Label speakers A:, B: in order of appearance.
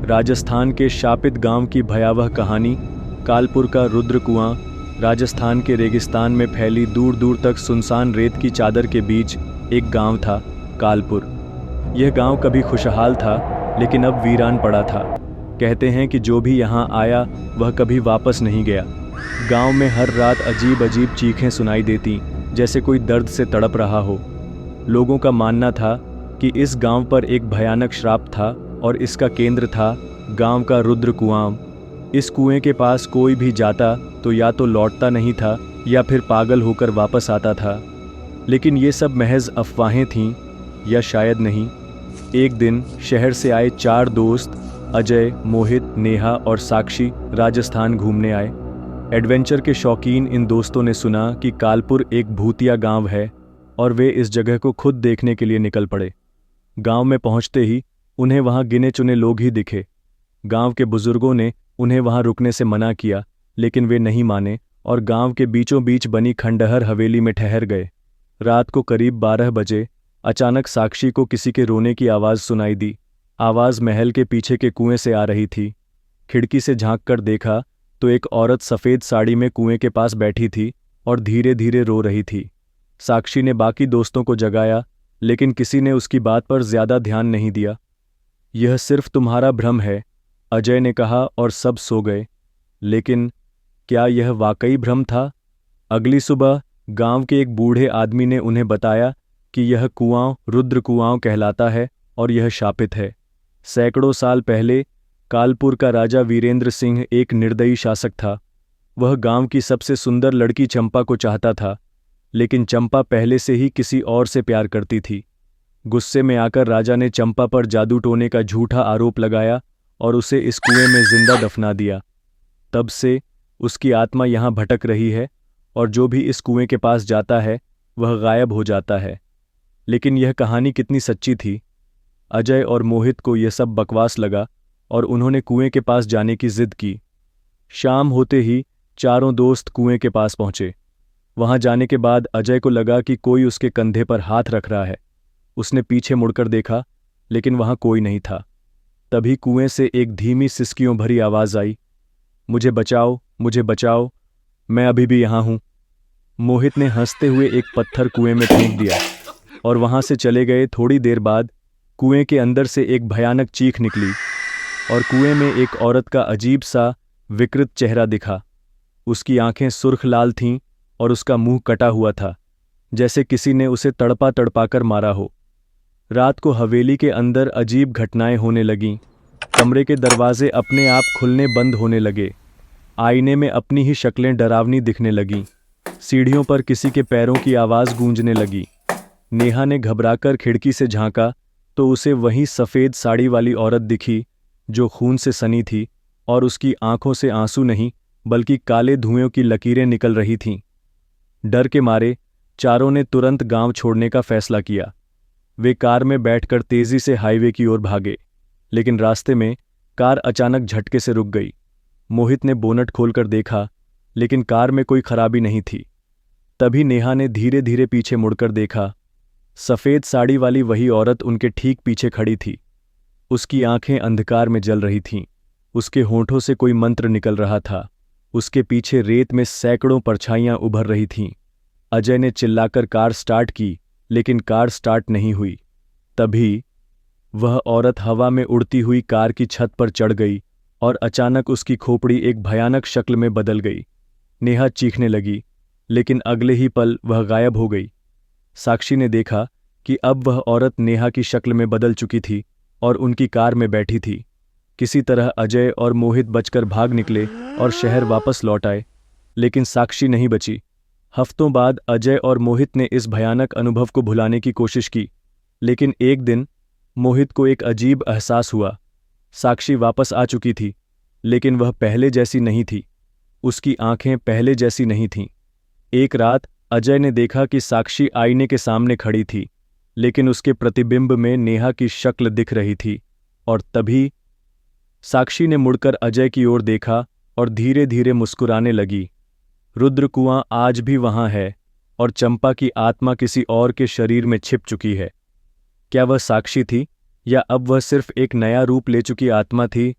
A: राजस्थान के शापित गांव की भयावह कहानी। कालपुर का रुद्र कुआं राजस्थान के रेगिस्तान में फैली दूर दूर तक सुनसान रेत की चादर के बीच एक गांव था, कालपुर। यह गांव कभी खुशहाल था, लेकिन अब वीरान पड़ा था। कहते हैं कि जो भी यहाँ आया वह कभी वापस नहीं गया। गांव में हर रात अजीब अजीब चीखें सुनाई देती, जैसे कोई दर्द से तड़प रहा हो। लोगों का मानना था कि इस गांव पर एक भयानक श्राप था और इसका केंद्र था गांव का रुद्र कुआं। इस कुएं के पास कोई भी जाता तो या तो लौटता नहीं था या फिर पागल होकर वापस आता था। लेकिन ये सब महज अफवाहें थीं, या शायद नहीं। एक दिन शहर से आए 4 दोस्त अजय, मोहित, नेहा और साक्षी राजस्थान घूमने आए। एडवेंचर के शौकीन इन दोस्तों ने सुना कि कालपुर एक भूतिया गांव है और वे इस जगह को खुद देखने के लिए निकल पड़े। गांव में पहुंचते ही उन्हें वहां गिने चुने लोग ही दिखे। गांव के बुजुर्गों ने उन्हें वहां रुकने से मना किया, लेकिन वे नहीं माने और गांव के बीचों बीच बनी खंडहर हवेली में ठहर गए। रात को करीब 12 बजे अचानक साक्षी को किसी के रोने की आवाज़ सुनाई दी। आवाज़ महल के पीछे के कुएं से आ रही थी। खिड़की से झांक कर देखा तो एक औरत सफ़ेद साड़ी में कुएं के पास बैठी थी और धीरे धीरे रो रही थी। साक्षी ने बाकी दोस्तों को जगाया, लेकिन किसी ने उसकी बात पर ज्यादा ध्यान नहीं दिया। यह सिर्फ तुम्हारा भ्रम है, अजय ने कहा और सब सो गए। लेकिन क्या यह वाकई भ्रम था? अगली सुबह गांव के एक बूढ़े आदमी ने उन्हें बताया कि यह कुआं रुद्र कुआं कहलाता है और यह शापित है। सैकड़ों साल पहले कालपुर का राजा वीरेंद्र सिंह एक निर्दयी शासक था। वह गांव की सबसे सुंदर लड़की चंपा को चाहता था, लेकिन चंपा पहले से ही किसी और से प्यार करती थी। गुस्से में आकर राजा ने चंपा पर जादू टोने का झूठा आरोप लगाया और उसे इस कुएं में जिंदा दफना दिया। तब से उसकी आत्मा यहाँ भटक रही है और जो भी इस कुएं के पास जाता है वह गायब हो जाता है। लेकिन यह कहानी कितनी सच्ची थी? अजय और मोहित को यह सब बकवास लगा और उन्होंने कुएं के पास जाने की जिद की। शाम होते ही चारों दोस्त कुएं के पास पहुंचे। वहां जाने के बाद अजय को लगा कि कोई उसके कंधे पर हाथ रख रहा है। उसने पीछे मुड़कर देखा, लेकिन वहां कोई नहीं था। तभी कुएं से एक धीमी सिसकियों भरी आवाज आई, मुझे बचाओ, मुझे बचाओ, मैं अभी भी यहाँ हूं। मोहित ने हंसते हुए एक पत्थर कुएं में फेंक दिया और वहां से चले गए। थोड़ी देर बाद कुएं के अंदर से एक भयानक चीख निकली और कुएं में एक औरत का अजीब सा विकृत चेहरा दिखा। उसकी आंखें सुर्ख लाल थीं और उसका मुंह कटा हुआ था, जैसे किसी ने उसे तड़पा तड़पाकर मारा हो। रात को हवेली के अंदर अजीब घटनाएं होने लगीं। कमरे के दरवाजे अपने आप खुलने बंद होने लगे। आईने में अपनी ही शक्लें डरावनी दिखने लगीं। सीढ़ियों पर किसी के पैरों की आवाज़ गूंजने लगी। नेहा ने घबराकर खिड़की से झांका तो उसे वही सफ़ेद साड़ी वाली औरत दिखी जो खून से सनी थी, और उसकी आंखों से आंसू नहीं बल्कि काले धुएं की लकीरें निकल रही थीं। डर के मारे चारों ने तुरंत गांव छोड़ने का फैसला किया। वे कार में बैठकर तेजी से हाईवे की ओर भागे, लेकिन रास्ते में कार अचानक झटके से रुक गई। मोहित ने बोनट खोलकर देखा, लेकिन कार में कोई खराबी नहीं थी। तभी नेहा ने धीरे धीरे पीछे मुड़कर देखा। सफ़ेद साड़ी वाली वही औरत उनके ठीक पीछे खड़ी थी। उसकी आंखें अंधकार में जल रही थीं। उसके होंठों से कोई मंत्र निकल रहा था। उसके पीछे रेत में सैकड़ों परछाइयां उभर रही थीं। अजय ने चिल्लाकर कार स्टार्ट की, लेकिन कार स्टार्ट नहीं हुई। तभी वह औरत हवा में उड़ती हुई कार की छत पर चढ़ गई और अचानक उसकी खोपड़ी एक भयानक शक्ल में बदल गई। नेहा चीखने लगी, लेकिन अगले ही पल वह गायब हो गई। साक्षी ने देखा कि अब वह औरत नेहा की शक्ल में बदल चुकी थी और उनकी कार में बैठी थी। किसी तरह अजय और मोहित बचकर भाग निकले और शहर वापस लौट आए, लेकिन साक्षी नहीं बची। हफ्तों बाद अजय और मोहित ने इस भयानक अनुभव को भुलाने की कोशिश की, लेकिन एक दिन मोहित को एक अजीब एहसास हुआ। साक्षी वापस आ चुकी थी, लेकिन वह पहले जैसी नहीं थी। उसकी आंखें पहले जैसी नहीं थीं। एक रात अजय ने देखा कि साक्षी आईने के सामने खड़ी थी, लेकिन उसके प्रतिबिंब में नेहा की शक्ल दिख रही थी। और तभी साक्षी ने मुड़कर अजय की ओर देखा और धीरे धीरे मुस्कुराने लगी। रुद्र कुआं आज भी वहां है और चंपा की आत्मा किसी और के शरीर में छिप चुकी है। क्या वह साक्षी थी या अब वह सिर्फ एक नया रूप ले चुकी आत्मा थी